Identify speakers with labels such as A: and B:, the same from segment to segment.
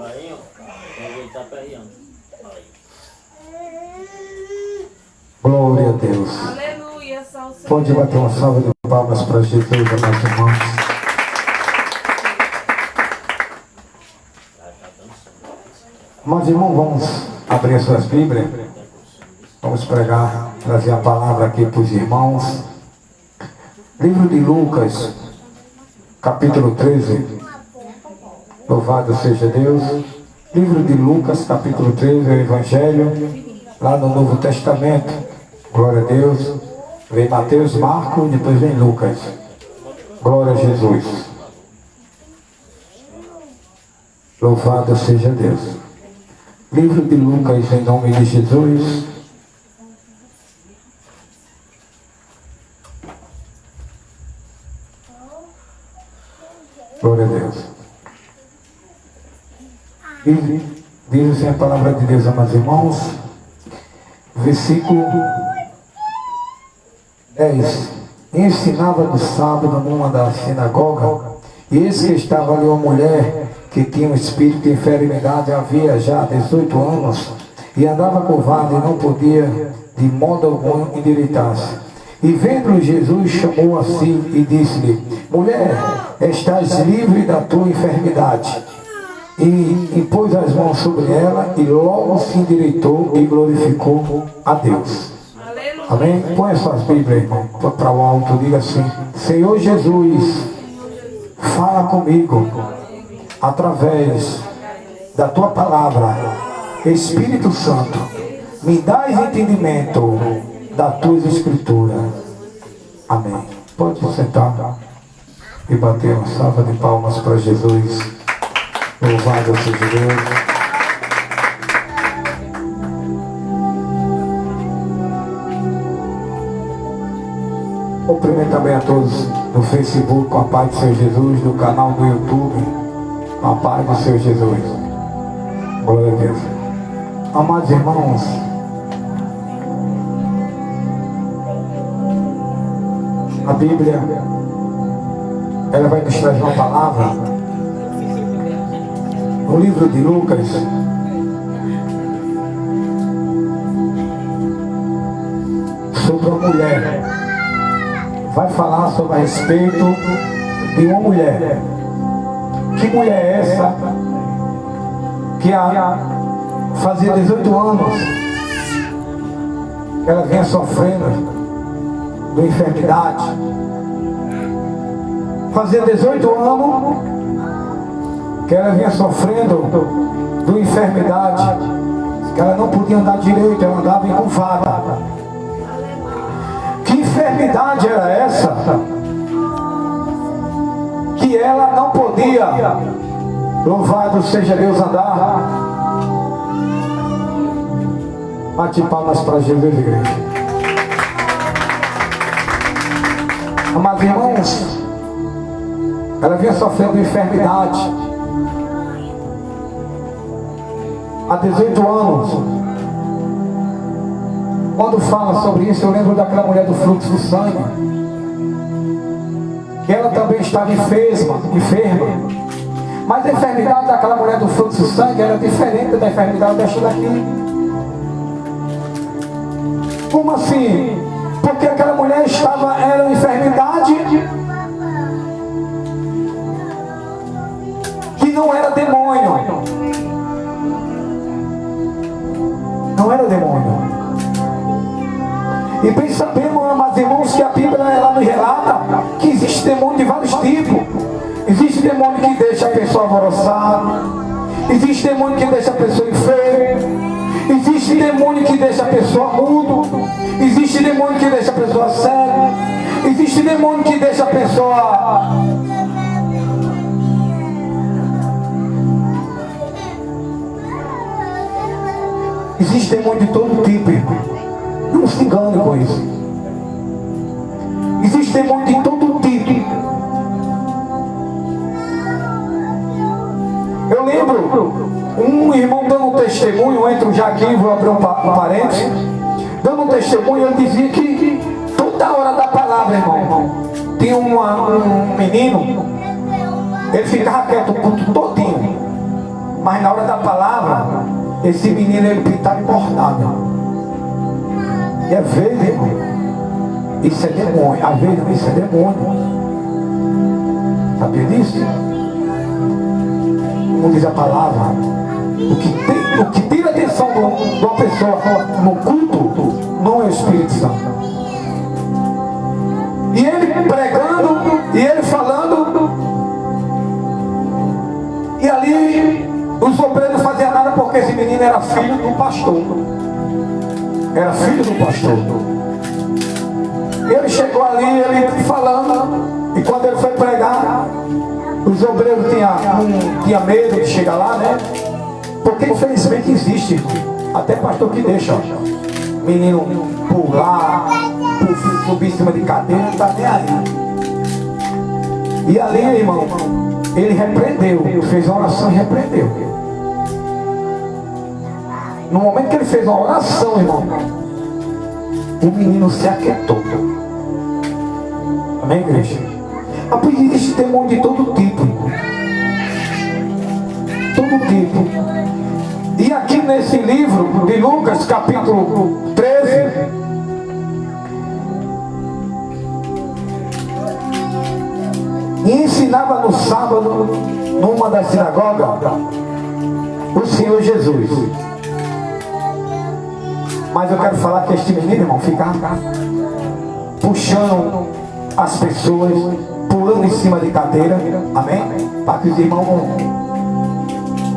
A: Aí, ó. Ele tá perreando.
B: Glória a Deus.
C: Aleluia, só o Senhor.
B: Pode bater uma salva de palmas para Jesus, amados irmãos. Amados irmãos, vamos abrir as suas Bíblias. Vamos pregar, trazer a palavra aqui para os irmãos. Livro de Lucas, capítulo 13. Louvado seja Deus. Livro de Lucas, capítulo 13, o Evangelho, lá no Novo Testamento. Glória a Deus. Vem Mateus, Marcos, depois vem Lucas. Glória a Jesus. Louvado seja Deus. Livro de Lucas, em nome de Jesus. Glória a Deus. Diz assim a palavra de Deus, amados irmãos. Versículo 10. Ensinava no sábado numa da sinagoga, e eis que estava ali uma mulher que tinha um espírito de enfermidade, havia já 18 anos, e andava curvada e não podia de modo algum endireitar-se. E vendo Jesus, chamou a si e disse-lhe: mulher, estás livre da tua enfermidade. E impôs as mãos sobre ela, e logo se endireitou e glorificou a Deus. Amém? Põe as suas Bíblias, irmão, para o alto, diga assim: Senhor Jesus, fala comigo através da tua palavra. Espírito Santo, me dás entendimento das tuas escrituras. Amém. Pode sentar e bater uma salva de palmas para Jesus. Louvado seja Deus. Cumprimento também a todos no Facebook, com a paz do Senhor Jesus, no canal do YouTube, com a paz do Senhor Jesus. Glória a Deus. Amados irmãos, a Bíblia, ela vai nos trazer uma palavra no livro de Lucas, sobre uma mulher. Vai falar sobre a respeito de uma mulher. Que mulher é essa que fazia 18 anos ela vinha sofrendo de enfermidade? Fazia 18 anos que ela vinha sofrendo de enfermidade, que ela não podia andar direito, ela andava encurvada. Que enfermidade era essa? Que ela não podia, louvado seja Deus, andar. Bate palmas para Jesus, igreja. Amados irmãos, ela vinha sofrendo de enfermidade há 18 anos. Quando fala sobre isso, eu lembro daquela mulher do fluxo de sangue, que ela também estava enferma. Mas a enfermidade daquela mulher do fluxo de sangue era diferente da enfermidade desta daqui. Como assim? Porque aquela mulher era uma enfermidade que não era demônio. Não era demônio. E bem sabemos, amados irmãos, que a Bíblia ela nos relata que existe demônio de vários tipos. Existe demônio que deixa a pessoa alvoroçada. Existe demônio que deixa a pessoa enferma. Existe demônio que deixa a pessoa mudo. Existe demônio que deixa a pessoa cega. Existe demônio que deixa a pessoa... Existe demônio de todo tipo, irmão. Não se engane com isso. Existe demônio de todo tipo. Eu lembro um irmão dando um testemunho, entro já aqui, vou abrir um parênteses, dando um testemunho, ele dizia que toda hora da palavra, irmão, tinha um menino, Ele ficava quieto o culto todinho. Mas na hora da palavra, esse menino ele pitava e bordava. E é vez, irmão, isso é demônio. Às vezes isso é demônio. Sabia disso? Como diz a palavra, o que tira a atenção de uma pessoa no culto não é o Espírito Santo. E ele pregando, e ele falando, e ali os obreiros não faziam nada porque esse menino era filho do pastor. Era filho do pastor. Ele chegou ali, ele falando, e quando ele foi pregar, os obreiros tinham medo de chegar lá, né? Porque infelizmente existe, até pastor que deixa, ó, menino pular, subir em cima de cadeira, não está nem aí. E ali, irmão, ele repreendeu, fez uma oração e repreendeu. No momento que ele fez uma oração, irmão, o menino se aquietou. Amém, igreja? A pois existe demônio de todo tipo, irmão. Todo tipo. E aqui nesse livro de Lucas, capítulo 13, e ensinava no sábado, numa das sinagogas, o Senhor Jesus. Mas eu quero falar que este menino, irmão, ficava puxando as pessoas, pulando em cima de cadeira, amém? Para que os irmãos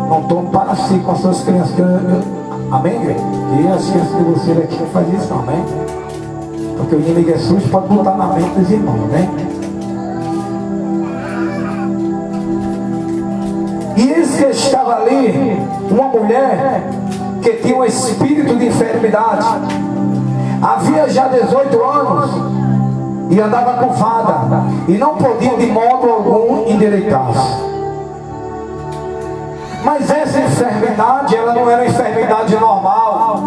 B: não tomem para si com as suas crianças, amém, igreja? E as crianças de vocês aqui não fazem isso, não, amém? Porque o inimigo é sujo, pode botar na mente dos irmãos, amém? E eis que estava ali uma mulher que tinha um espírito de enfermidade. Havia já 18 anos e andava curvada e não podia de modo algum endireitar-se. Mas essa enfermidade, ela não era uma enfermidade normal.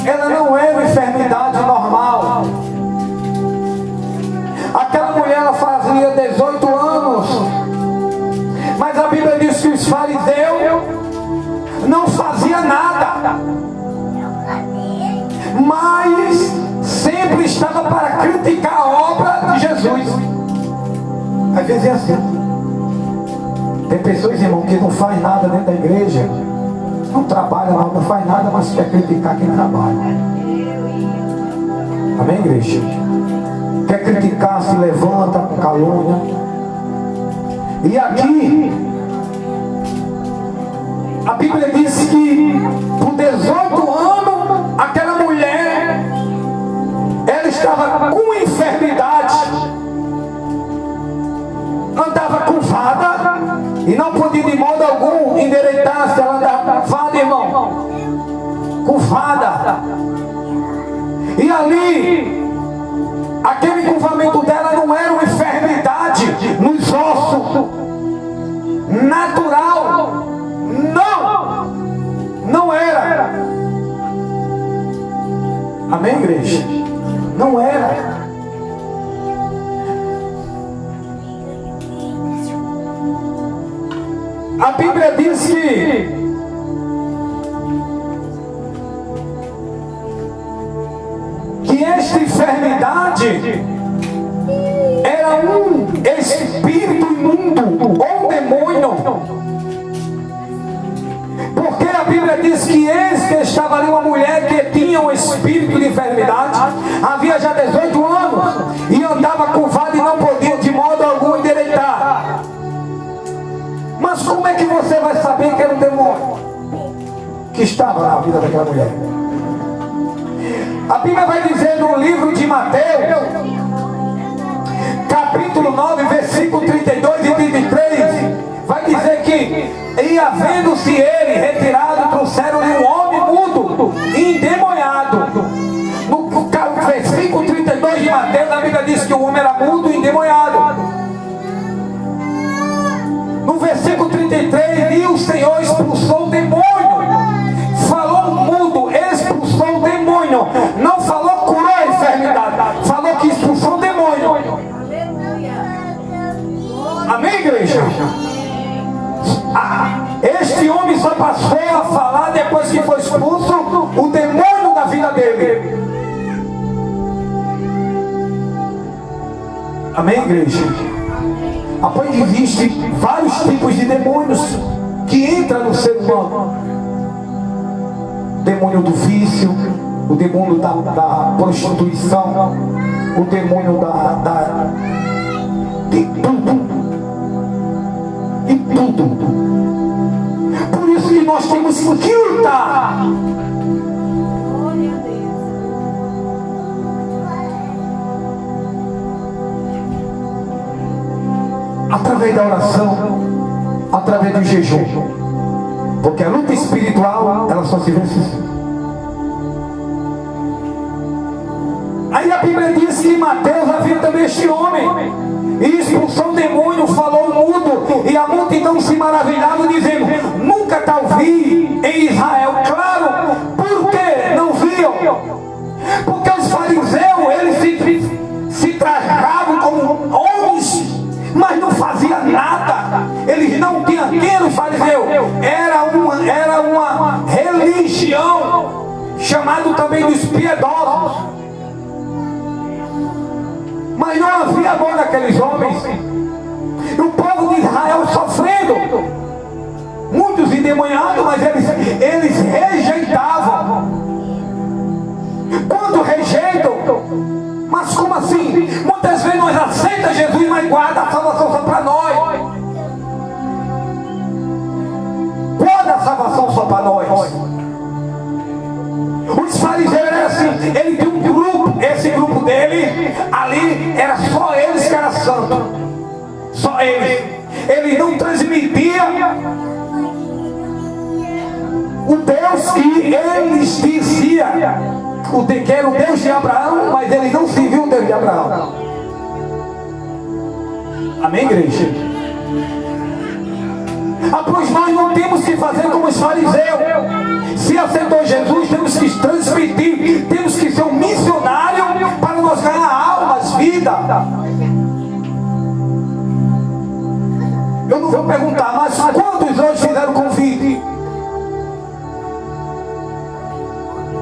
B: Ela não era uma enfermidade normal. Aquela mulher, ela fazia 18 anos. Mas a Bíblia diz que os fariseus não faziam nada, mas sempre estava para criticar a obra de Jesus. Às vezes é assim. Tem pessoas, irmão, que não faz nada dentro da igreja, não trabalha, não faz nada, mas quer criticar quem trabalha. Amém, igreja? Quer criticar, se levanta com calúnia. E aqui a Bíblia diz que por 18 anos aquela mulher, ela estava com enfermidade, andava curvada e não podia de modo algum endireitar-se. Ela andava curvada, irmão, curvada. E ali, aquele curvamento dela não era uma enfermidade nos ossos, natural. Não era. Amém, igreja? Não era. A Bíblia diz que esta enfermidade era um espírito imundo ou demônio. Porque a Bíblia diz que eis que estava ali uma mulher que tinha um espírito de enfermidade, havia já 18 anos, e andava curvada e não podia de modo algum endireitar. Mas como é que você vai saber que era um demônio que estava na vida daquela mulher? A Bíblia vai dizer no livro de Mateus, capítulo 9, versículo 32 e 33, vai dizer que, e havendo-se ele retirado, trouxeram-lhe um homem mudo e endemoniado. No versículo 32 de Mateus, a Bíblia diz que o homem era mudo e endemoniado. No versículo 33, e o Senhor expulsou o demônio. Falou mudo, expulsou o demônio. Não falou curou a enfermidade, falou que expulsou o demônio. Amém, igreja? Este homem só passou a falar depois que foi expulso o demônio da vida dele. Amém, igreja? Após existem vários tipos de demônios que entram no ser humano. O demônio do vício, o demônio da prostituição, o demônio de tudo. E tudo. Por isso que nós temos que lutar. Através da oração, através do jejum. Porque a luta espiritual, ela só se vence assim. Aí a Bíblia diz que em Mateus havia também este homem, e expulsou o demônio, falou mudo, e a multidão se maravilhava, dizendo: nunca tal vi em Israel. Claro, por que não viam? Porque os fariseus, eles se trajavam como homens, mas não faziam nada. Eles não tinham quem os fariseus. Era uma religião, chamado também dos piedosos. Mas não havia amor naqueles homens. O povo de Israel sofrendo, muitos endemoniados, mas eles rejeitavam. Quando rejeitam, mas como assim? Muitas vezes nós aceitamos Jesus, mas guarda a salvação só para nós. Guarda a salvação só para nós. Os fariseus eram assim, ele tinha um grupo, esse grupo dele, ali era só eles que eram santos. Só eles. Ele não transmitia o Deus que eles diziam, que era o Deus de Abraão, mas ele não se viu o Deus de Abraão. Amém, igreja? Pois nós não temos que fazer como os fariseus. Se aceitou Jesus, temos que transmitir, temos que ser um missionário para nós ganhar almas, vida. Eu não vou perguntar, mas quantos hoje fizeram convite?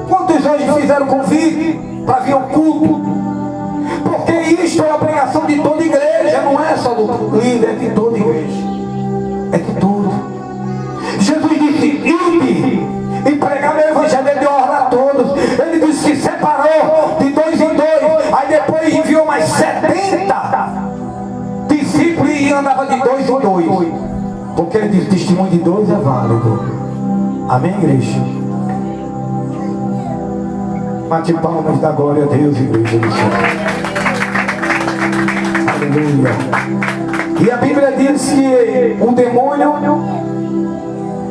B: Quantos hoje fizeram convite para vir ao culto? Porque isto é a pregação de toda igreja, não é só do líder, é de toda igreja. É de tudo. Jesus disse: ide e pregar o evangelho de honra a todos. Ele disse que separou de 2 em 2. Aí depois enviou mais 70 discípulos e andava de 2 em 2. Porque ele disse: testemunho de 2 é válido. Amém, igreja? Bate palmas da glória a Deus, igreja do céu. Aleluia. E a Bíblia diz que o demônio,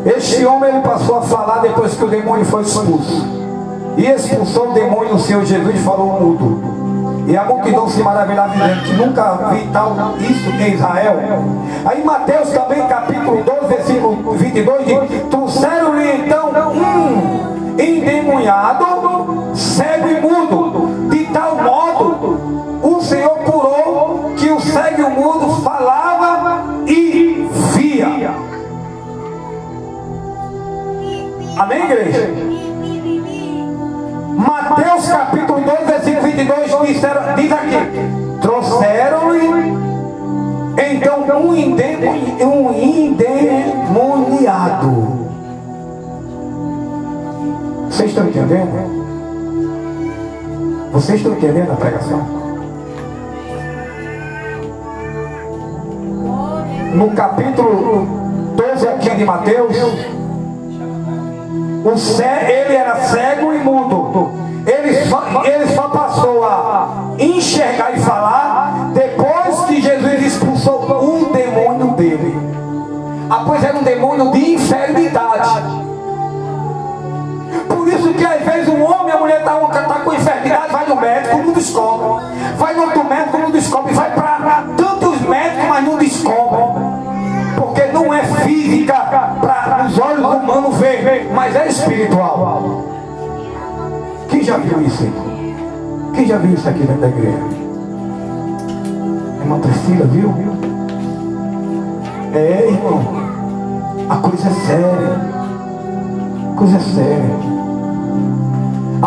B: este homem, ele passou a falar depois que o demônio foi expulso. E expulsou o demônio do Senhor Jesus e falou mudo. E a multidão se maravilhava, dizendo que nunca vi tal isso em Israel. Aí Mateus também, capítulo 12, versículo 22, diz: trouxeram-lhe então endemoniado, cego e mudo. De tal modo o Senhor curou que o cego e o mudo falava e via. Amém, igreja? Mateus capítulo 12, versículo 22 diz aqui: trouxeram-lhe então um endemoniado. Vocês estão entendendo? Vocês estão entendendo a pregação? No capítulo 12 aqui de Mateus, ele era cego e mudo. Ele só passou a enxergar e falar depois que Jesus expulsou o demônio dele. Pois era um demônio de enfermidade. Por isso que às vezes um homem e a mulher está com enfermidade, vai no médico, não descobre. Vai no outro médico, não descobre. Vai para tantos médicos, mas não descobre. Porque não é física para os olhos humanos ver, mas é espiritual. Quem já viu isso aí? Quem já viu isso aqui dentro da igreja? Irmã Priscila, viu? É, irmão, a coisa é séria. Coisa séria.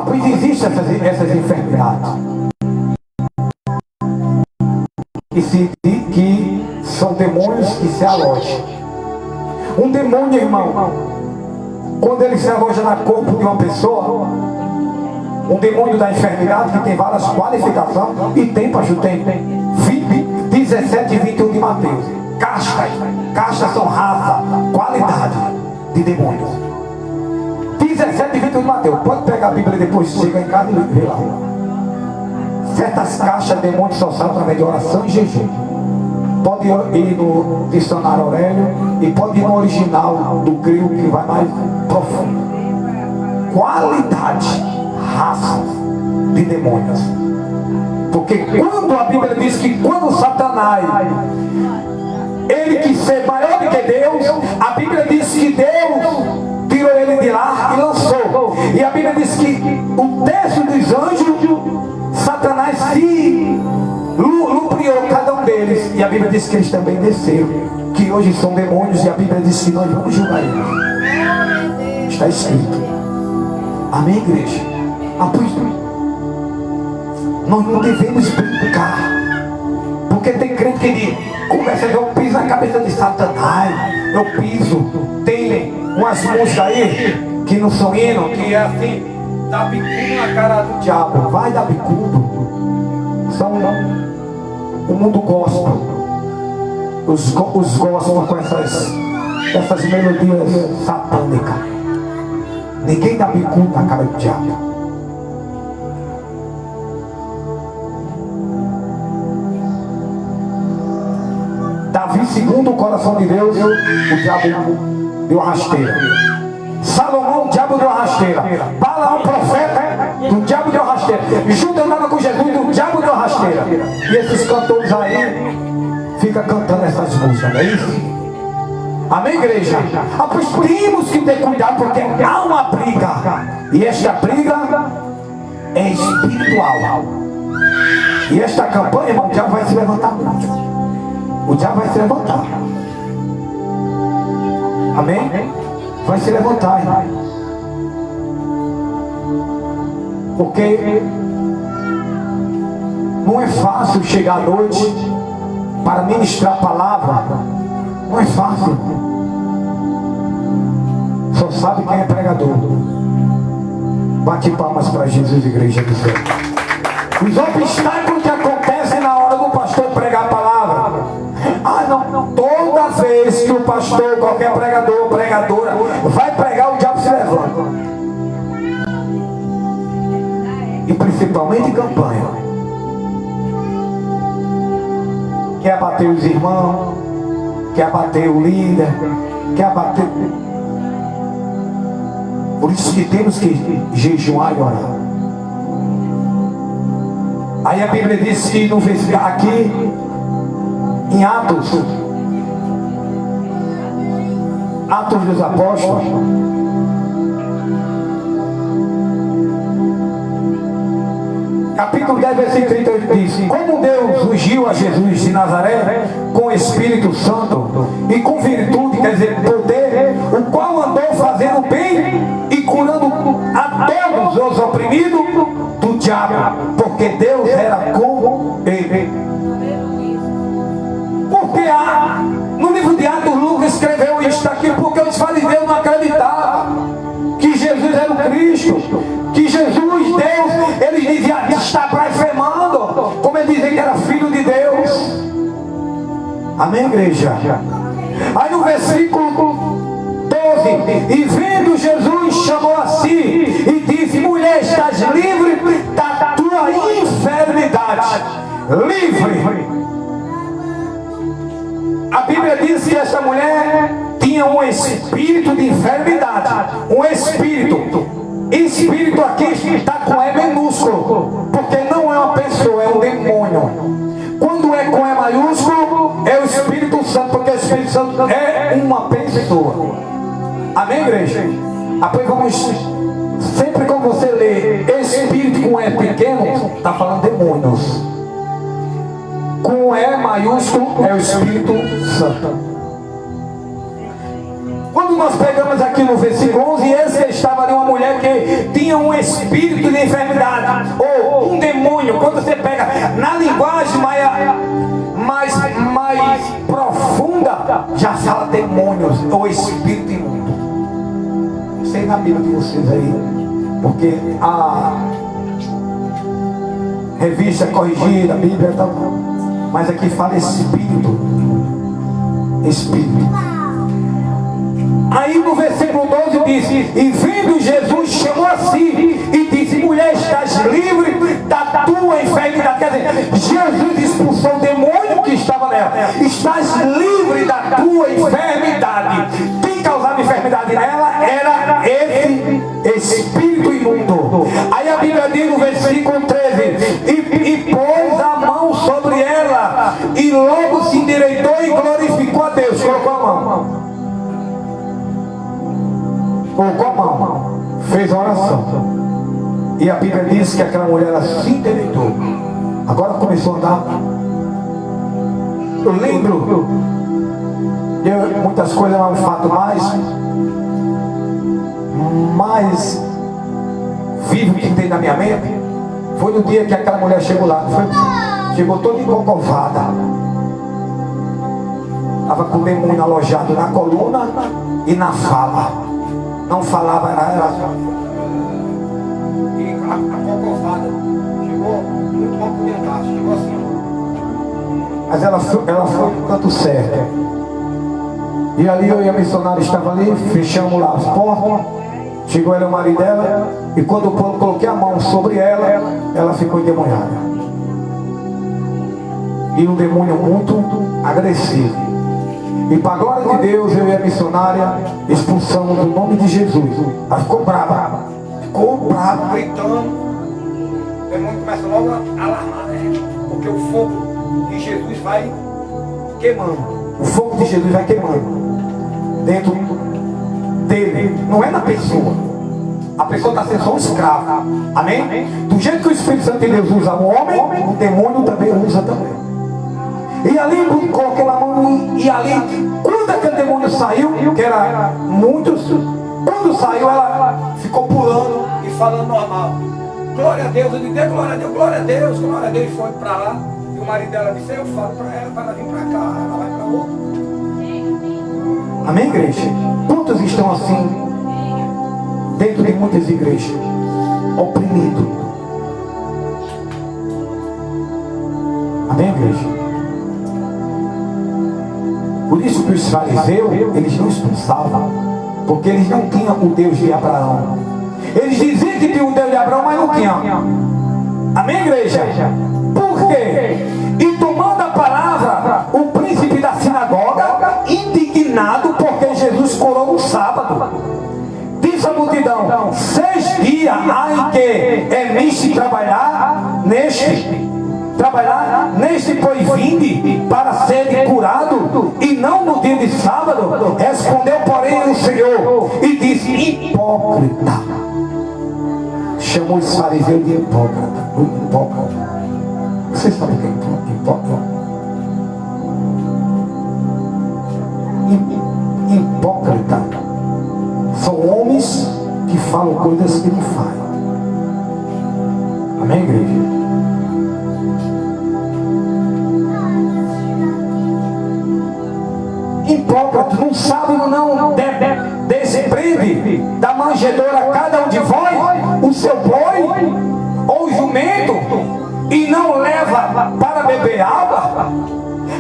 B: Pois existem essas enfermidades que são demônios que se alojam. Um demônio, irmão, quando ele se aloja no corpo de uma pessoa, um demônio da enfermidade que tem várias qualificações, e tem, pastor, tem 17 e 21 de Mateus. Castas são raça, qualidade de demônios. 17 e 21 de Mateus. Pode pegar a Bíblia depois, chega em casa e vê lá. Certas caixas de demônios só saem através de oração e jejum. Pode ir no dicionário Aurélio e pode ir no original do grego que vai mais profundo. Qualidade, raça de demônios. Porque quando a Bíblia diz que quando Satanás, ele quis ser maior do que Deus, a Bíblia diz que Deus tirou ele de lá e lançou. E a Bíblia diz que o terço dos anjos, Satanás se lubriou cada um deles. E a Bíblia diz que eles também desceram, que hoje são demônios, e a Bíblia diz que nós vamos julgar eles. Está escrito. Amém, igreja? Pois nós não devemos brincar. Porque tem crente que diz, começa a ver, eu piso na cabeça de Satanás, eu piso. Tem umas músicas aí que não são hino, que é assim, dá bicudo na cara do diabo. Vai dar bicudo. São o mundo gospel. Os gospel com essas melodias satânicas. Ninguém dá bicudo na cara do diabo. Davi, segundo o coração de Deus, o diabo deu a rasteira. Salomão, o diabo deu a rasteira. Balaão, profeta, o diabo deu a rasteira. Judas andava com Jesus, o diabo deu a rasteira. E esses cantores aí ficam cantando essas músicas, não é isso? Amém, igreja? Pois temos que ter cuidado, porque há uma briga. E esta briga é espiritual. E esta campanha, irmão, o diabo vai se levantar muito. O diabo vai se levantar. Amém? Vai se levantar, irmão. Porque não é fácil chegar à noite para ministrar a palavra. Não é fácil. Só sabe quem é pregador. Bate palmas para Jesus, igreja do céu. Os obstáculos que acontecem na hora do pastor pregar a palavra. Não. Toda vez que o pastor, qualquer pregador, pregadora, vai pregar, o diabo se levanta. E principalmente em campanha. Quer abater os irmãos, quer abater o líder, quer abater. Por isso que temos que jejuar e orar. Aí a Bíblia diz que no versículo aqui, em Atos dos Apóstolos, capítulo 10, versículo 38 diz: como Deus ungiu a Jesus de Nazaré com o Espírito Santo e com virtude, quer dizer, poder, o qual andou fazendo bem e curando a todos os oprimidos do diabo, porque Deus era com ele. Porque no livro de Atos, Lucas escreveu isso aqui, porque os fariseus não acreditavam que Jesus era o Cristo, que Jesus, Deus, eles diziam, está blasfemando, como eles diziam que era filho de Deus. Amém, igreja? Aí no versículo 12, e vendo Jesus, chamou a si e disse: mulher, estás livre da tua enfermidade. Livre. A Bíblia diz que essa mulher tinha um espírito de enfermidade. Um espírito. Espírito aqui está com E minúsculo, porque não é uma pessoa, é um demônio. Quando é com E maiúsculo, é o Espírito Santo, porque o Espírito Santo é uma pessoa. Amém, igreja? Depois vamos, sempre quando você lê Espírito com E pequeno, está falando demônios. Com E maiúsculo é o Espírito Santo. aqui no versículo 11, e esse estava ali uma mulher que tinha um espírito de enfermidade, ou um demônio. Quando você pega na linguagem mais profunda, já fala demônios, ou espírito imundo. Não sei na Bíblia de vocês aí, porque a revista corrigida, a Bíblia, tá, mas aqui fala espírito. Espírito. Aí no versículo 12 diz: e vendo Jesus, chamou a si e disse: mulher, estás livre da tua enfermidade. Quer dizer, Jesus expulsou o demônio que estava nela. Estás livre da tua enfermidade. Quem causava enfermidade nela era esse espírito imundo. Aí a Bíblia diz no versículo 13: e pôs a mão sobre ela, e logo se endireitou e glorificou a Deus. Colocou a mão. Colocou a mão, fez a oração, e a Bíblia diz que aquela mulher se endireitou. Agora começou a andar. Eu lembro de muitas coisas, mas um fato mais vivo que tem na minha mente foi no dia que aquela mulher chegou lá. Chegou toda encocovada, estava com o demônio alojado na coluna e na fala. Não falava, era só. E a cocovada chegou muito mal por dentro, chegou assim. Mas ela foi no canto certo. E ali eu e a missionária estavam ali, fechamos lá as portas. Chegou ela e o marido dela, e quando eu coloquei a mão sobre ela, ela ficou endemoniada. E um demônio muito agressivo. E para a glória de Deus, eu e a missionária expulsamos no nome de Jesus. Ela ficou brava, gritando. O demônio começa logo a alarmar, né? Porque o fogo de Jesus vai queimando. O fogo de Jesus vai queimando dentro dele, não é na pessoa. A pessoa está sendo só um escravo. Amém? Do jeito que o Espírito Santo de Deus usa o homem, o demônio também usa também. E ali coloquei a mão, e ali, quando aquele demônio saiu, que era muitos, quando saiu, ela ficou pulando e falando normal. Glória a Deus, eu disse: glória a Deus, glória a Deus, glória a Deus. E foi para lá. E o marido dela disse: eu falo para ela vir para cá, ela vai para outro. Amém, igreja? Quantos estão assim, dentro de muitas igrejas, oprimidos? Amém, igreja? Por isso que os fariseus, eles não expulsavam, porque eles não tinham o Deus de Abraão. Eles diziam que tinham o Deus de Abraão, mas não tinham. Amém, igreja? Por quê? E tomando a palavra, o príncipe da sinagoga, indignado porque Jesus curou no sábado, disse à multidão: 6 dias há em que é misto trabalhar neste, pois vinde para ser curado, e não no dia de sábado. Respondeu, porém, o Senhor e disse: hipócrita. Chamou os fariseus de hipócrita. Vocês sabem o que é hipócrita? Hipócrita são homens que falam coisas que não fazem. Amém, igreja? Hipócrita, no sábado não desprende da manjedoura cada um de vós o seu boi ou jumento, e não leva para beber água?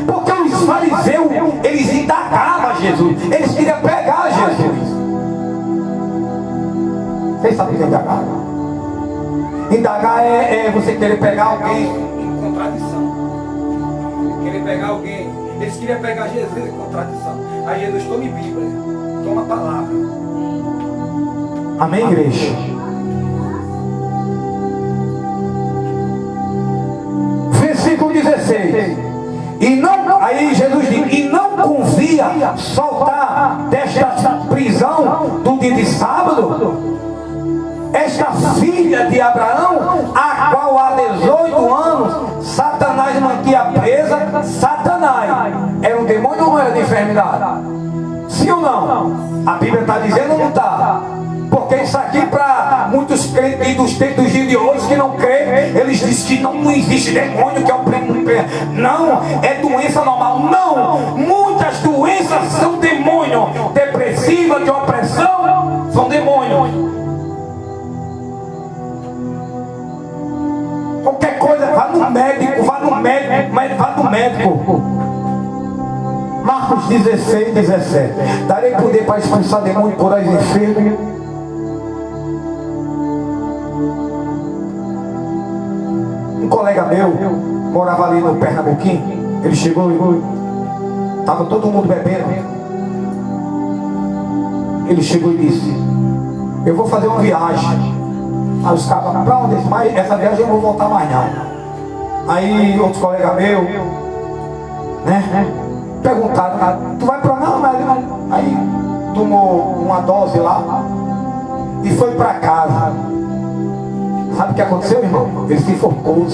B: Porque os fariseus, eles indagavam Jesus, eles queriam pegar Jesus. Vocês sabem o que é indagar? Indagar é você querer pegar alguém em contradição, querer pegar alguém. Eles queriam pegar Jesus em contradição. Aí Jesus: tome Bíblia, toma a palavra. Amém, igreja? Versículo 16. Aí Jesus diz: e não convia soltar desta prisão do dia de sábado esta filha de Abraão, a qual há 18 anos Satanás mantinha presa. Satanás era um demônio ou não era de enfermidade? Sim ou não? A Bíblia está dizendo ou não está? Porque isso aqui, para muitos crentes dos tempos de hoje que não creem, eles dizem que não existe demônio que oprime. Não, é doença normal. Não, muitas doenças são demônio. Depressiva, de opressão, são demônios. Qualquer coisa, vá no médico, vá no médico. Marcos 16, 17. Darei poder para expulsar demônio por aí enfermos. Um colega meu morava ali no Pernambuquinho. Ele chegou e estava todo mundo bebendo. Ele chegou e disse: eu vou fazer uma viagem. Aí os caras, para onde? Mas essa viagem eu não vou voltar mais não. Aí outros colegas meus, né, perguntaram: tu vai para não? Aí tomou uma dose lá e foi para casa. Sabe o que aconteceu, irmão? Ele se enforcou.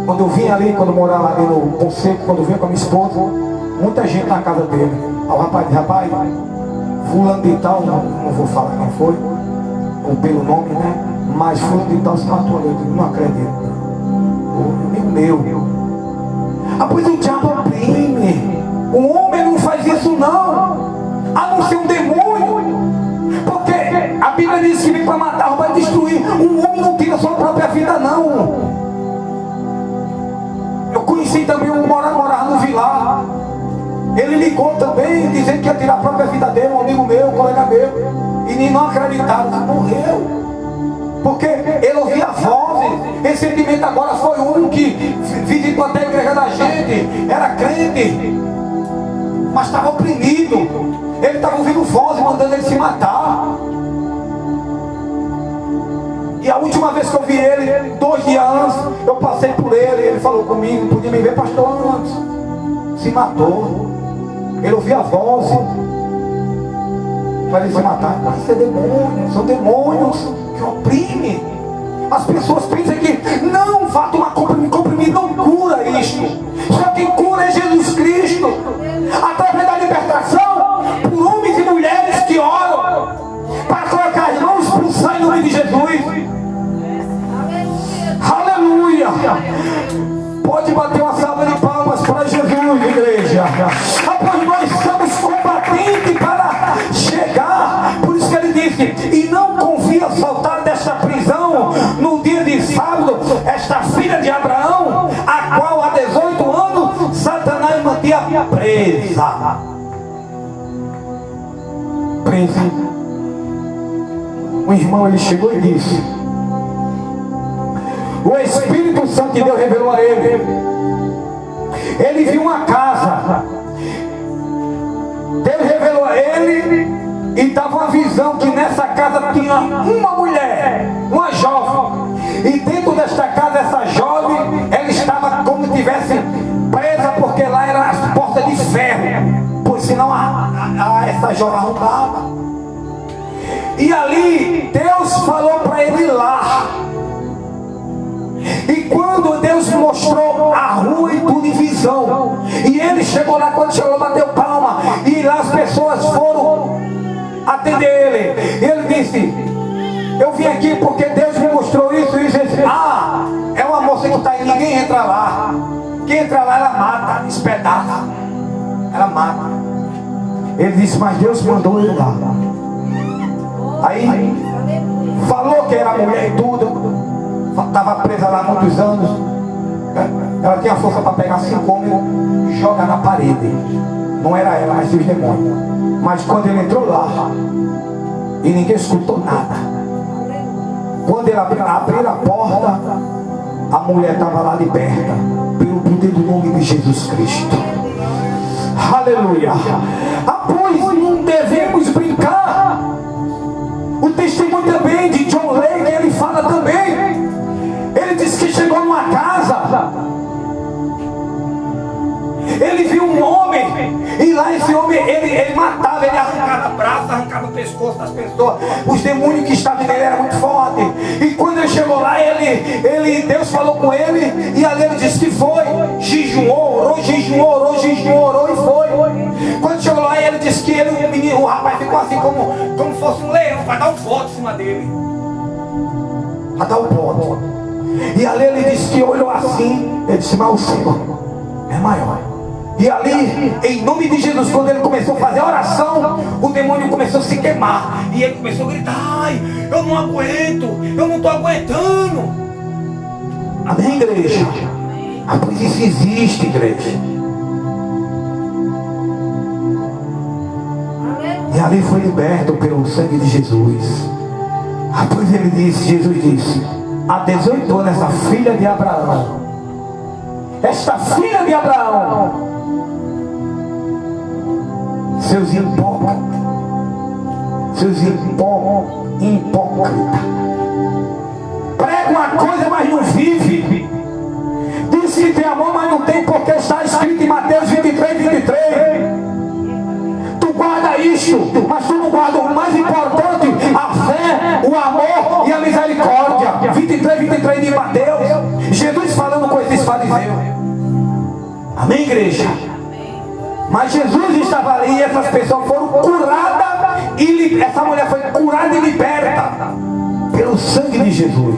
B: Quando eu vim ali, quando eu morava ali no Conselho, quando eu vim com a minha esposa, muita gente na casa dele. Aí o rapaz disse: rapaz, fulano de tal, não vou falar quem foi, ou pelo nome, né? Mas fulano de tal se matou ali. Eu digo: não acredito. O amigo meu. Ah, pois o diabo oprime. O homem não faz isso não, a não ser um demônio. Porque a Bíblia diz que vem para matar, roubar e destruir. Um homem não tira a sua própria vida não. Eu conheci também um morava no Vilar. Ele ligou também, dizendo que ia tirar a própria vida dele, um amigo meu, um colega meu. E nem não acreditaram, morreu. Porque ele ouvia vozes. Recentemente agora foi um que visitou até a igreja da gente, era crente, mas estava oprimido. Ele estava ouvindo vozes mandando ele se matar. E a última vez que eu vi ele, 2 dias antes, eu passei por ele, ele falou comigo: podia me ver, pastor, antes. Se matou. Ele ouvia vozes para ele se matar. Mas isso é demônio, são demônios que oprimem. As pessoas pensam que não, vá tomar comprimido, não cura isto. Só quem cura é Jesus Cristo, através da libertação, por homens e mulheres que oram para colocar as mãos para o sangue no nome de Jesus. Aleluia! Pode bater uma salva de palmas para Jesus, igreja. Pois nós estamos combatentes para chegar. Por isso que ele disse: e não confia soltar desta prisão no dia de sábado esta filha de Abraão, a qual há 18 anos Satanás mantinha presa. Um irmão, ele chegou e disse: o Espírito Santo de Deus revelou a ele. Ele viu uma casa. Deus revelou a ele e dava uma visão que nessa casa tinha uma mulher, uma jovem. E dentro desta casa, essa jovem, ela estava como se estivesse presa, porque lá eram as portas de ferro, pois senão essa jovem arrombava. E ali Deus falou para ele ir lá. E quando Deus mostrou a rua e tudo em visão, e ele chegou lá, quando chegou, bateu palma, e lá as pessoas foram atender ele. Ele disse: eu vim aqui porque Deus me mostrou isso. E disse: ah, é uma moça que está aí, ninguém entra lá. Quem entra lá, ela mata, espedaça, ela mata. Ele disse: mas Deus mandou ele lá. Aí falou que era mulher e tudo. Estava presa lá há muitos anos. Ela tinha força para pegar 5 homens e jogar na parede. Não era ela, mas os demônios. Mas quando ele entrou lá, e ninguém escutou nada, quando ele abriu a porta, a mulher estava lá liberta, pelo poder do nome de Jesus Cristo. Aleluia. Pois não devemos brincar. O testemunho também de John Lake, ele fala também. Ele disse que chegou numa casa, ele viu um homem, e lá esse homem, ele matava, ele arrancava braço, arrancava o pescoço das pessoas. Os demônios que estavam nele eram muito fortes. E quando ele chegou lá, Deus falou com ele, e ali ele disse que foi, jejuou, orou, e foi. Quando que o rapaz ficou assim como fosse um leão, para dar um bote em cima dele. Para dar um bote. E ali ele disse que olhou assim, ele disse, mas o Senhor é maior. E ali, em nome de Jesus, quando ele começou a fazer a oração, o demônio começou a se queimar. E ele começou a gritar, ai, eu não aguento, eu não estou aguentando. Amém, igreja? Ah, pois isso existe, igreja. E ali foi liberto pelo sangue de Jesus. Ah, pois ele disse, Jesus disse, há 18 anos essa filha de Abraão, esta filha de Abraão, seus hipócritas, prega uma coisa mas não vive, diz que tem amor mas não tem, porque está escrito em Mateus 23, 23, tu guarda isto, mas tu não guarda o mais importante, a fé, o amor e a misericórdia. 23, 23 de Mateus, Jesus falando com esses fariseus. Amém, igreja? Mas Jesus estava ali e essas pessoas foram curadas e essa mulher foi curada e liberta pelo sangue de Jesus.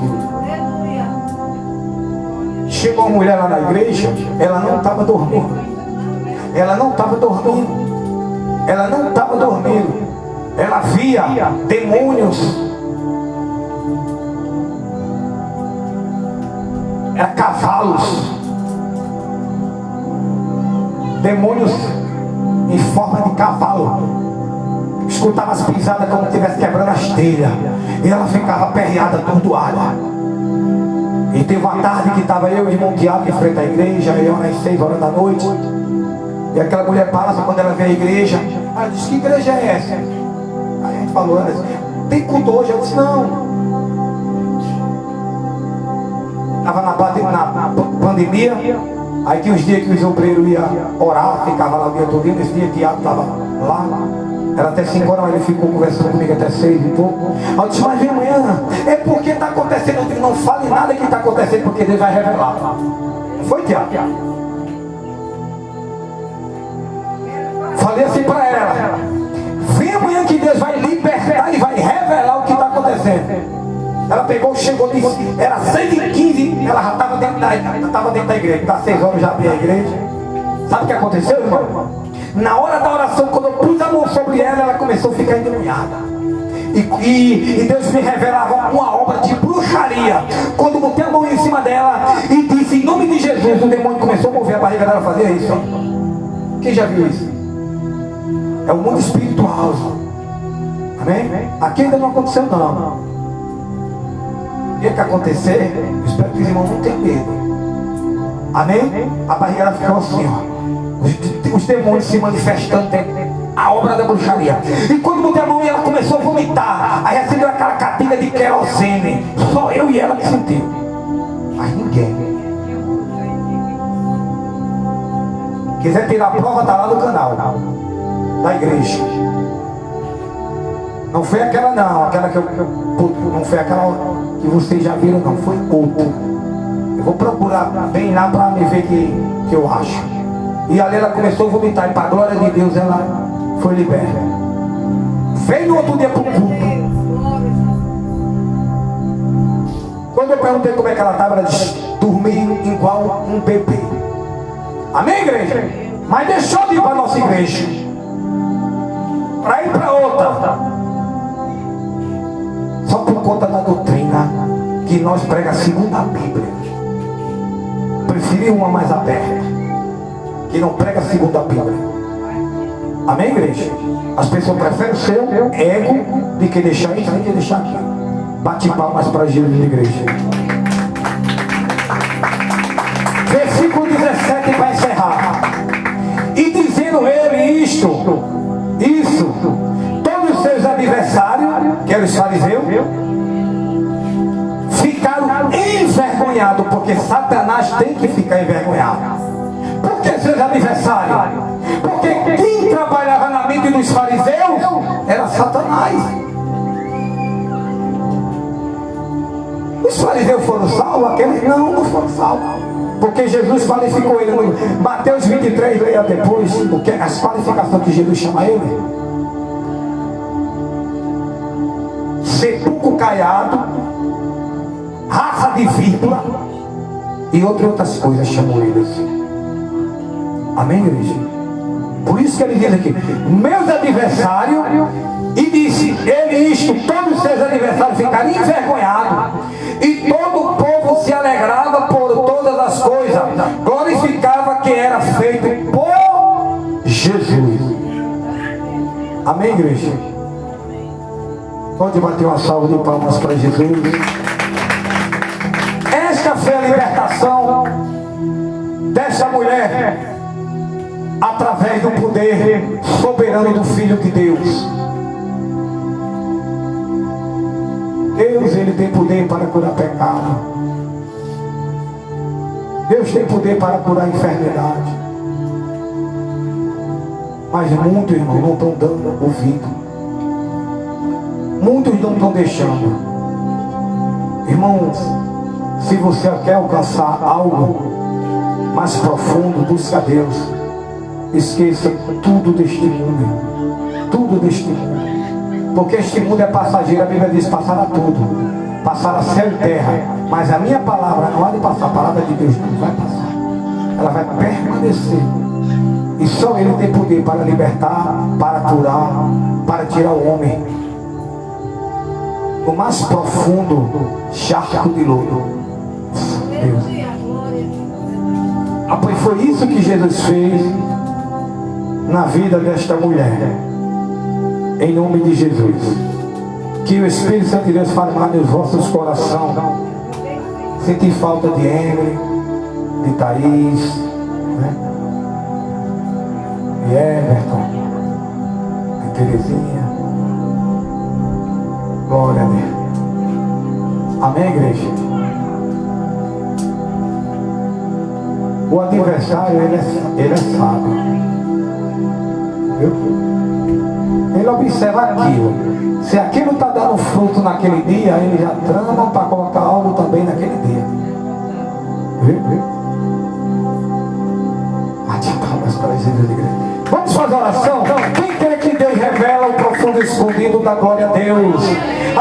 B: Chegou uma mulher lá na igreja, ela não estava dormindo. Ela não estava dormindo. Ela não estava dormindo. Ela via demônios. Era cavalos. Demônios em forma de cavalo. Escutava as pisadas como se estivesse quebrando as telhas. E ela ficava aperreada, atordoada. E teve uma tarde que estava eu e o irmão Tiago em frente à igreja. Eu às 6 horas da noite. E aquela mulher passa quando ela vê a igreja. Ela disse, que igreja é essa? Aí a gente falou, ela disse, tem culto hoje? Eu disse, não. Estava na pandemia. Aí tinha uns dias que os obreiros iam orar, ficava lá o dia todo. Esse dia Tiago estava lá. Era até 5 horas, mas ele ficou conversando comigo até 6 e pouco. Aí eu disse, mas vem amanhã. É porque está acontecendo. Não fale nada que está acontecendo, porque Deus vai revelar. Foi, Tiago? Falei assim para ela, vem amanhã que Deus vai libertar e vai revelar o que está acontecendo. Ela pegou, chegou, disse, era 6h15, ela já estava dentro da igreja. Das 6 horas já abri a igreja. Sabe o que aconteceu, irmão? Na hora da oração, quando eu pus a mão sobre ela, ela começou a ficar endemoniada. E Deus me revelava uma obra de bruxaria. Quando botei a mão em cima dela e disse, em nome de Jesus, o demônio começou a mover a barriga dela, fazia isso. Quem já viu isso? É o mundo espiritual. Amém? Aqui ainda não aconteceu não. O que é que acontecer? Eu espero que os irmãos não tenham medo. Amém? A barriga dela ficou assim, ó. Os demônios se manifestando, a obra da bruxaria. E quando botei a mão ela começou a vomitar. Aí recebeu aquela catinga de querosene. Só eu e ela que sentiu. Mas ninguém. Quiser tirar a prova, está lá no canal da igreja. Não foi aquela não, aquela que eu não foi aquela que vocês já viram, não, foi outra. Eu vou procurar bem lá para me ver que eu acho. E ali ela começou a vomitar e para a glória de Deus ela foi liberta. Veio no outro dia para o culto. Quando eu perguntei como é que ela estava, ela disse, dormir igual um bebê. Amém, igreja? Mas deixou de ir para a nossa igreja para ir para outra, só por conta da doutrina que nós pregamos segundo a Bíblia. Preferi uma mais aberta, que não prega segundo a Bíblia. Amém, igreja? As pessoas preferem o seu ego de que deixar isso e de deixar aqui. Bate palmas para Jesus de igreja. Versículo 17 para encerrar. E dizendo ele isso, todos os seus adversários, que eram os fariseus, ficaram envergonhados, porque Satanás tem que ficar envergonhado. Por que seus adversários? Porque quem trabalhava na mente dos fariseus era Satanás. Os fariseus foram salvos? Aqueles não foram salvos. Porque Jesus qualificou ele. Mateus 23, leia depois, porque as qualificações que Jesus chama ele. caiado, raça de vírgula e outras coisas chamou ele assim. Amém, igreja? Por isso que ele diz aqui, meus adversários, e disse, ele isto, todos os seus adversários ficaram envergonhados, e todo o povo se alegrava por todas as coisas, glorificava que era feito por Jesus. Amém, igreja? Pode bater uma salva de palmas para Jesus. Esta foi a libertação dessa mulher através do poder soberano do Filho de Deus. Deus, ele tem poder para curar pecado. Deus tem poder para curar enfermidade. Mas muitos, irmãos, não estão dando ouvido. Muitos não estão deixando. Irmãos, se você quer alcançar algo mais profundo, busca Deus. Esqueça tudo deste mundo. Tudo deste mundo. Porque este mundo é passageiro. A Bíblia diz, passará tudo. Passará céu e terra. Mas a minha palavra não há de passar. A palavra de Deus não vai passar. Ela vai permanecer. E só Ele tem poder para libertar, para curar, para tirar o homem do mais profundo charco de lodo. Deus. Pois foi isso que Jesus fez na vida desta mulher. Em nome de Jesus. Que o Espírito Santo de Deus fale mais nos vossos corações. Senti falta de Emily, de Thaís, né? De Everton, de Terezinha. Glória a Deus. Amém, igreja? O adversário, ele é sábio. Viu? Ele observa aquilo. Se aquilo está dando fruto naquele dia, ele já trama para colocar algo também naquele dia. Viu? Bate palmas para Jesus, igreja. Vamos fazer oração? Quem crê que Deus revela o profundo escondido da glória a Deus?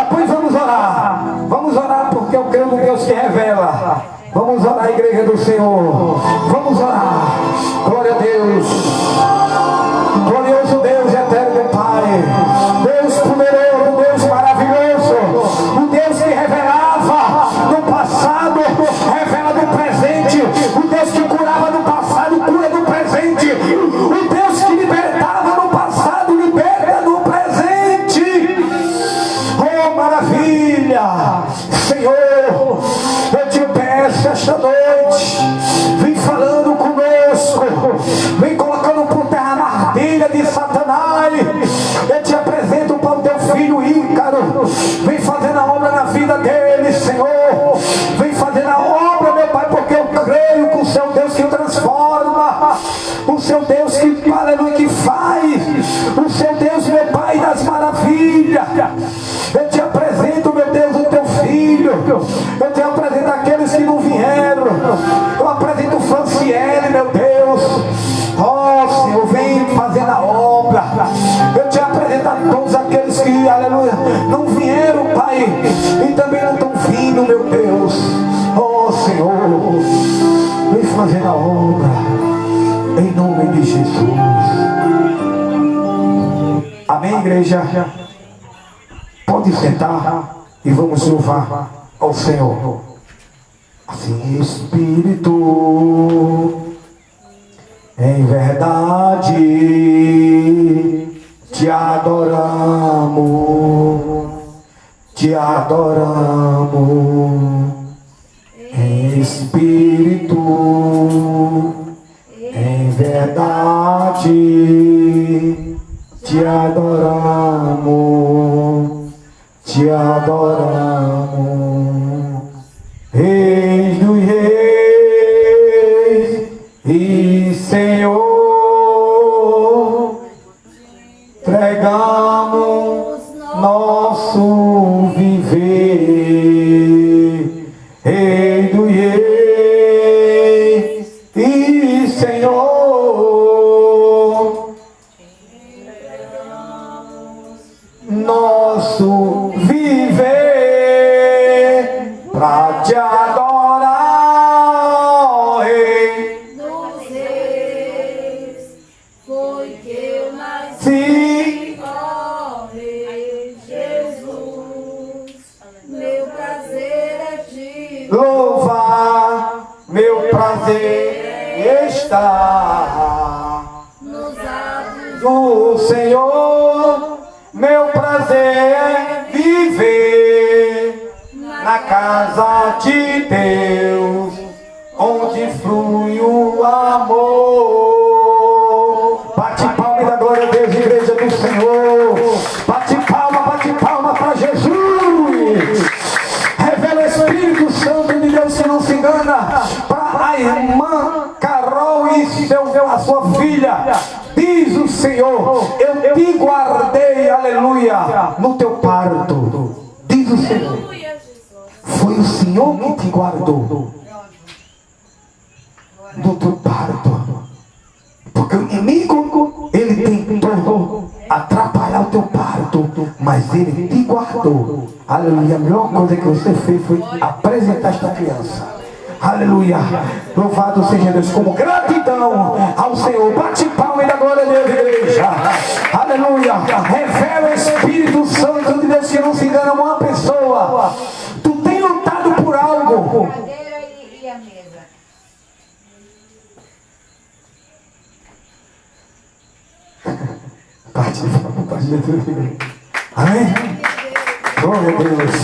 B: Pois vamos orar. Vamos orar porque eu creio no Deus que revela. Vamos orar, igreja do Senhor. Vamos orar. Glória a Deus. Glorioso Deus, eterno Pai. Deus poderoso, Deus maravilhoso. O Deus que revelava no passado, revela no presente. O Deus que curava no passado, cura no presente. O Deus que libertava no passado, liberta no presente. Oh, maravilha. Senhor, eu te peço esta noite, vem falando conosco, vem colocando por terra na armadilha de Satanás. Eu te apresento para o teu filho Ícaro, vem fazendo a obra na vida dele, Senhor. Vem fazendo a obra, meu Pai, porque eu creio com o seu Deus que o transforma, o seu Deus que, aleluia, que faz, o seu Deus, meu Pai, das maravilhas. Eu te apresento, meu Deus, o teu filho. Eu te apresento aqueles que não vieram. Eu apresento o Franciele, meu Deus. Oh, Senhor, vem fazendo a obra. Eu te apresento a todos aqueles que, aleluia, não vieram, Pai, e também não estão vindo, meu Deus. Oh, Senhor, vem fazendo a obra em nome de Jesus. Amém, igreja? Pode sentar e vamos louvar ao Senhor. Assim, Espírito, em verdade te adoramos, te adoramos. Em Espírito, em verdade te adoramos, te adoramos. Reis dos reis e Senhor, entregamos nosso viver. Rei dos reis e Senhor, nosso viver.
C: eu nasci,
B: Sim.
C: ó Rei Jesus. Meu prazer é te
B: Louvar, meu prazer está
C: nos atos
B: do Senhor. Meu prazer é viver na casa de Deus, onde flui o amor. Bate palma e dá glória a Deus, igreja do Senhor. Bate palma para Jesus. Revela o Espírito Santo de Deus que não se engana para a irmã Carol e a sua filha. Diz o Senhor, eu te guardei, aleluia, no teu parto. Diz o Senhor, foi o Senhor que te guardou no teu parto. Porque o inimigo, ele tentou atrapalhar o teu parto, mas ele te guardou. Aleluia. A melhor coisa que você fez foi apresentar esta criança. Aleluia. Louvado seja Deus. Como gratidão ao Senhor. Bate palma e dá glória a Deus, igreja. Aleluia. Revela o Espírito Santo de Deus que não se engana uma pessoa. Tu tem lutado por algo.
C: a cadeira e a mesa.
B: Bate palma para Jesus. Amém? Glória a Deus.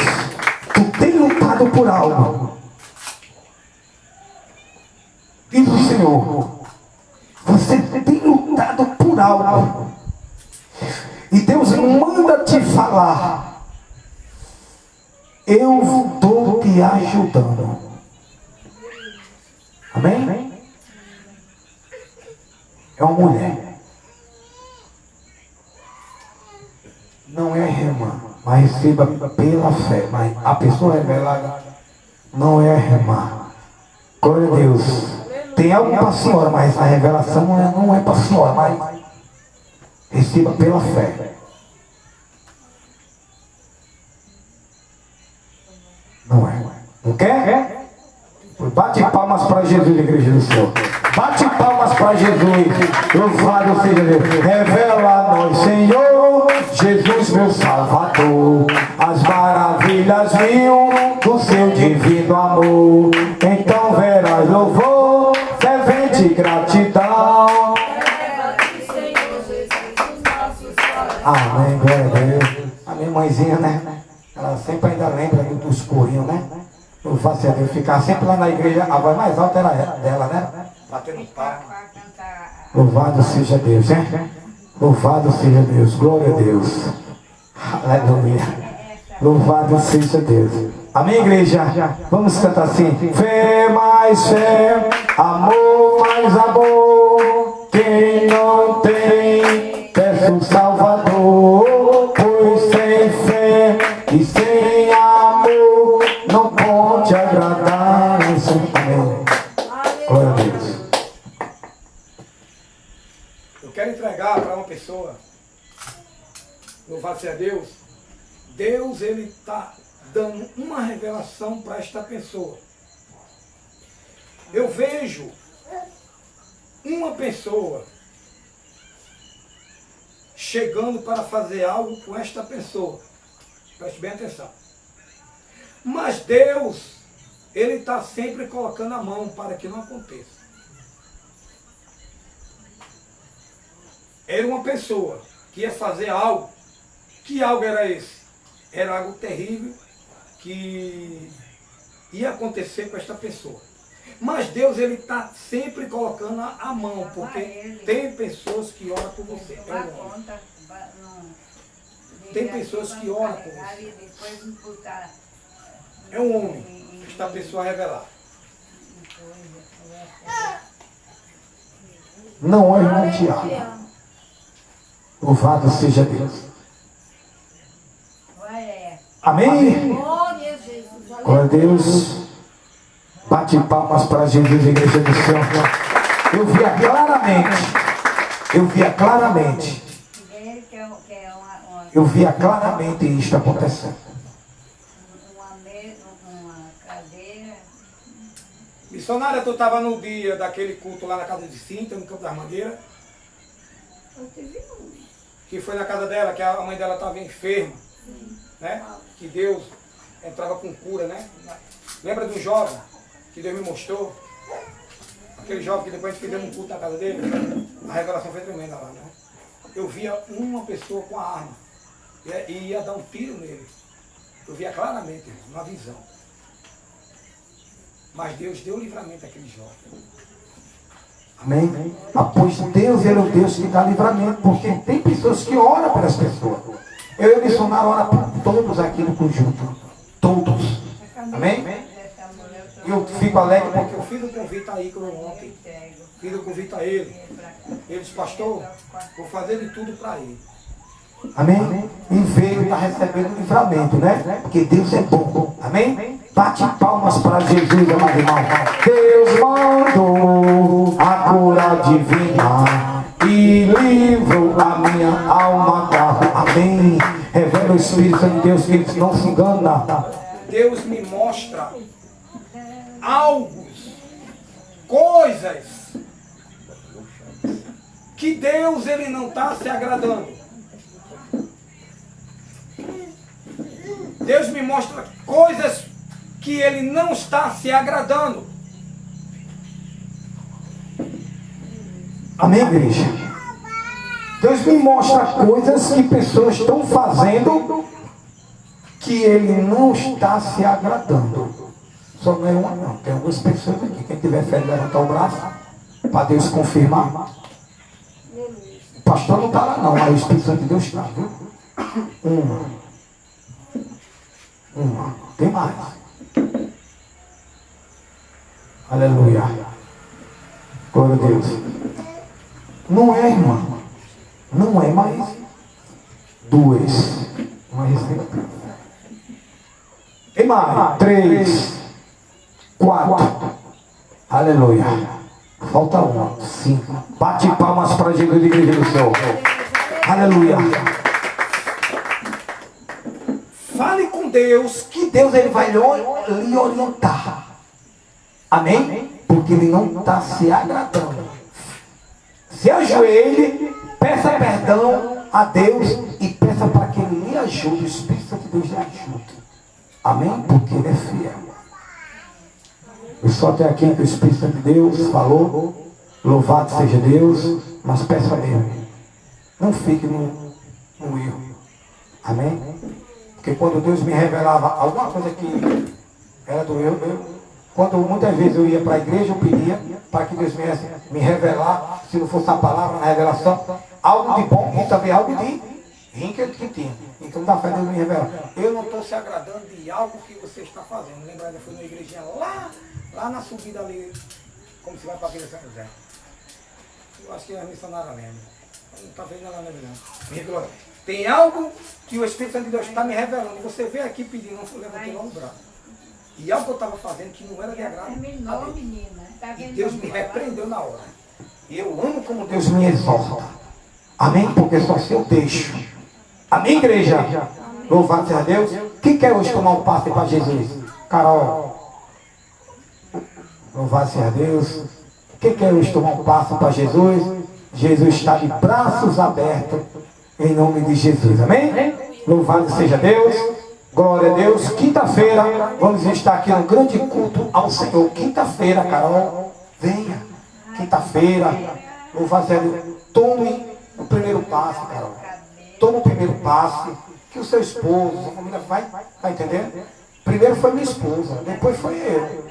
B: Tu tem lutado por algo. Diz o Senhor, você tem lutado por algo. E Deus manda te falar. Eu estou te ajudando. Amém? É uma mulher. Não é irmã, mas receba pela fé. Mas a pessoa revelada não é irmã. Glória a Deus. Tem algo para a senhora, mas a revelação não é para a senhora, mas receba pela fé. Não é? Não quer? Bate palmas para Jesus, igreja do céu. Bate palmas para Jesus. Louvado seja Deus. Revela a nós, Senhor, Jesus meu Salvador. As maravilhas viu do seu divino amor. Então verás louvor, fervente gratidão. Amém, glória a Deus. A minha mãezinha, né? Ela sempre ainda lembra dos corinhos, né? Eu faço a Deus ficar sempre lá na igreja. A voz mais alta era dela, né? Batendo palma. Louvado seja Deus, né? Louvado seja Deus, glória a Deus. Aleluia. Louvado seja Deus. Amém, igreja? Vamos cantar assim. Fé mais fé, amor mais amor. Quem não tem, peça um Salvador. Pois sem fé e sem amor não pode agradar ao Senhor. Amém. Glória a Deus.
D: Eu quero entregar para uma pessoa, louvado seja Deus, Deus ele está dando uma revelação para esta pessoa. Eu vejo uma pessoa chegando para fazer algo com esta pessoa. Preste bem atenção. Mas Deus, ele está sempre colocando a mão para que não aconteça. Era uma pessoa que ia fazer algo. Que algo era esse? Era algo terrível que ia acontecer com esta pessoa. Mas Deus, ele está sempre colocando a mão, porque tem pessoas que oram por você. Tem pessoas que oram por você. É um homem, esta pessoa revelar.
B: Não é irmão Tiago. Louvado seja Deus. Amém? Glória a Deus. Bate palmas para Jesus, igreja do céu. Eu via claramente. Eu via claramente. Eu via claramente isto acontecendo.
D: Missionária, tu estava no dia daquele culto lá na casa de Cinta, no Campo das Mangueiras.
C: Eu tive um.
D: Que foi na casa dela, que a mãe dela estava enferma, né? Que Deus entrava com cura, né? Lembra do jovem que Deus me mostrou? Aquele jovem que depois a gente fizemos um culto na casa dele, a revelação foi tremenda lá, né? Eu via uma pessoa com a arma e ia dar um tiro nele. Eu via claramente, uma visão. Mas Deus deu livramento àquele jovem.
B: Amém? Pois Deus, Ele é o Deus que dá livramento, porque tem pessoas que oram pelas pessoas. Eu e o missionário ora por todos aqui no conjunto. Todos. Amém? E eu fico alegre porque eu fiz o convite a Ícaro ontem. Fiz o convite a ele. Ele disse, pastor, vou fazer de tudo para ele. Amém? E veio, está recebendo livramento, né? Porque Deus é bom. Amém? Bate palmas para Jesus, amado irmão. Deus mandou a cura divina e livrou a minha alma da rua. Amém? Revela o Espírito de Deus que ele não se engana. Deus me mostra algo, coisas que Deus ele não está se agradando. Deus me mostra coisas que ele não está se agradando. Amém, igreja? Deus me mostra coisas que pessoas estão fazendo que ele não está se agradando. Só não é uma não, tem algumas pessoas aqui. Quem tiver fé, levantar o braço para Deus confirmar. O pastor não está lá não, mas o Espírito Santo de Deus está, viu? Uma. Tem mais. Aleluia. Glória a Deus. Não é, irmã. Não é mais duas. Mais tem mais. 3, 4. Aleluia. Falta uma. 5. Bate palmas para Jesus de igreja do céu. Aleluia. Fale com Deus, que Deus ele vai lhe orientar. Amém? Porque ele não está se agradando. Se ajoelhe, peça perdão a Deus e peça para que ele lhe ajude. O Espírito Santo de Deus lhe ajude. Amém? Porque ele é fiel. Eu só até aqui que o Espírito Santo de Deus falou. Louvado seja Deus. Mas peça mesmo. Não fique no erro. Amém? Porque quando Deus me revelava alguma coisa que era do eu, quando muitas vezes eu ia para a igreja, eu pedia para que Deus me revelar, se não fosse a palavra na revelação, algo de bom e também algo de ruim que tinha. Então da fé Deus me revela. Eu não estou se agradando de algo que você está fazendo. Lembra, eu fui numa igrejinha lá na subida ali, como se vai para a igreja de São José. Eu acho que a missionária lembra. Talvez ela não lembre não. Tem algo que o Espírito Santo de Deus está me revelando. Você veio aqui pedindo, não levantei lá no braço. E algo que eu estava fazendo que não era de agrado a Deus. E Deus me repreendeu na hora. E eu amo como Deus me exorta. Amém? Porque só se eu deixo. Amém, igreja? Louvado seja Deus. Quem quer hoje tomar um passe para Jesus? Carol. Louvado seja Deus. Quem quer hoje tomar um passe para Jesus? Jesus está de braços abertos. Em nome de Jesus, amém? Louvado seja Deus, glória a Deus. Quinta-feira, vamos estar aqui no grande culto ao Senhor. Quinta-feira, Carol, venha. Quinta-feira, louvado seja Deus. Tome o primeiro passo, Carol. Tome o primeiro passo, que o seu esposo, sua família vai entender? Primeiro foi minha esposa, depois foi eu.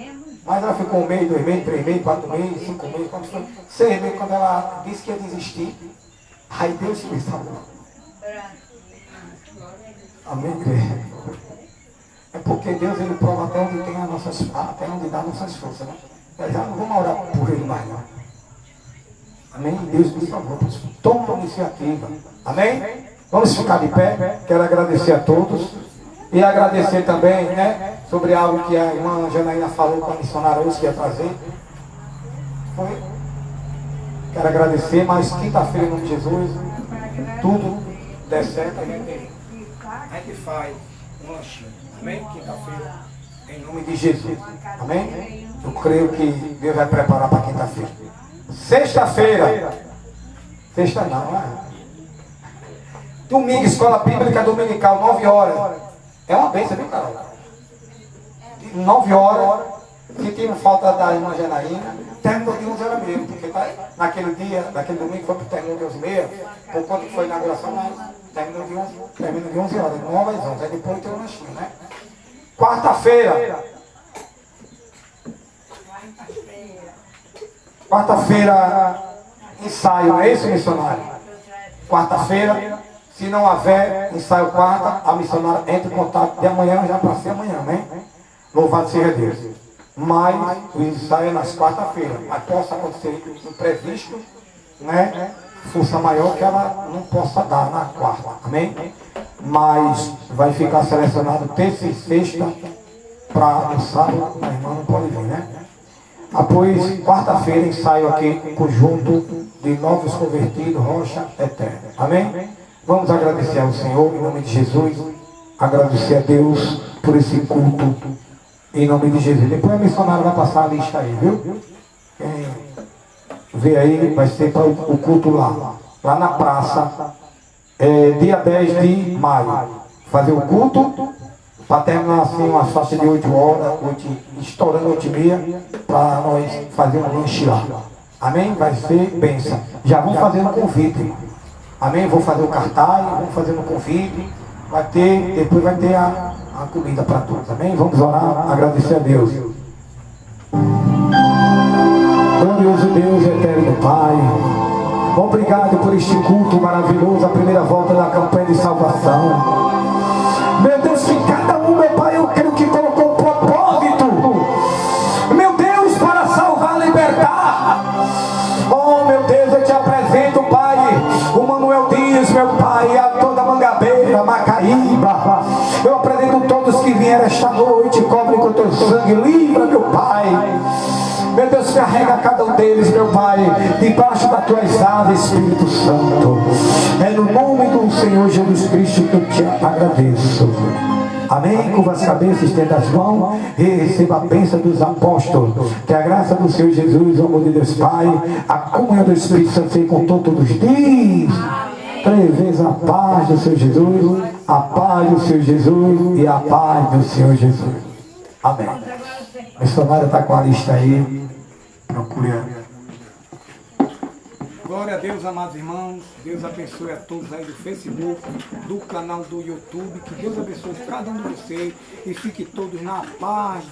B: Mas ela ficou 1 mês, 2 meses, 3 meses, 4 meses, 5 meses, quando foi 6 meses, quando ela disse que ia desistir. Aí Deus me salvou. Amém, igreja? É porque Deus ele prova até onde tem até onde dá nossas forças, né? Já não vamos orar por ele mais, não. Amém? Deus me salvou. Toma a iniciativa. Amém? Vamos ficar de pé. Quero agradecer a todos. E agradecer também, né? Sobre algo que a irmã Janaína falou com a missionária hoje que ia trazer. Quero agradecer, mas quinta-feira, em nome de Jesus, tudo der certo, a gente faz um lanchinho. Amém? Quinta-feira, em nome de Jesus. Amém? Eu creio que Deus vai preparar para quinta-feira. Sexta-feira, Sexta não, né? Domingo, escola bíblica dominical, 9 horas. É uma bênção, viu, Carol? 9 horas. Se tinha falta da irmã Janaína, terminou de 11 horas mesmo, porque naquele dia, naquele domingo, foi para o terminou de 11h30, por conta que foi a inauguração, mas terminou de 11 horas, 9 às 11, aí depois tem um lanchinho, né? Quarta-feira, ensaio, não é isso, missionário? Quarta-feira, se não houver ensaio quarta, a missionária entra em contato de amanhã, já para ser amanhã, né? Louvado seja Deus. Mas o ensaio é nas quarta-feiras, mas possa acontecer imprevisto, né? Força maior que ela não possa dar na quarta, amém? Mas vai ficar selecionado terça e sexta para no sábado, a irmã não pode vir, né? Após quarta-feira, ensaio aqui, conjunto de novos convertidos, Rocha Eterna, amém? Vamos agradecer ao Senhor, em nome de Jesus, agradecer a Deus por esse culto, em nome de Jesus. Depois a missionária vai passar a lista aí, viu? Quem vê aí, vai ser para o culto lá na praça, dia 10 de maio. Fazer o culto, para terminar assim uma faixa de 8 horas, estourando 8h30, para nós fazer um lanche lá. Amém? Vai ser bênção. Já vamos fazendo o convite, irmão. Amém? Vou fazer o cartaz, vamos fazendo o convite. Vai ter, depois vai ter a comida para todos. Amém? Vamos orar, agradecer a Deus. Glorioso Deus, eterno Pai, obrigado por este culto maravilhoso, a primeira volta da campanha de salvação. Meu Deus, que cada um, meu Pai, eu creio que colocou um propósito, meu Deus, para salvar, libertar. Oh, meu Deus, eu te apresento, Pai, o Manuel Dias, meu Pai, a toda Mangabeira, Macaíba. Eu apresento todos que vieram esta noite, cobre com o teu sangue, livra, meu Pai. Meu Deus, carrega cada um deles, meu Pai, debaixo das tuas asas, Espírito Santo. É no nome do Senhor Jesus Cristo que eu te agradeço. Amém? Curva as cabeças, estenda as mãos e receba a bênção dos apóstolos. Que a graça do Senhor Jesus, o amor de Deus Pai, a comunhão do Espírito Santo seja com todos os dias. 3 vezes a paz do Senhor Jesus, a paz do Senhor Jesus e a paz do Senhor Jesus. Amém. A missionária está com a lista aí. Procure.
D: Glória a Deus, amados irmãos. Deus abençoe a todos aí do Facebook, do canal do YouTube. Que Deus abençoe cada um de vocês e fique todos na paz do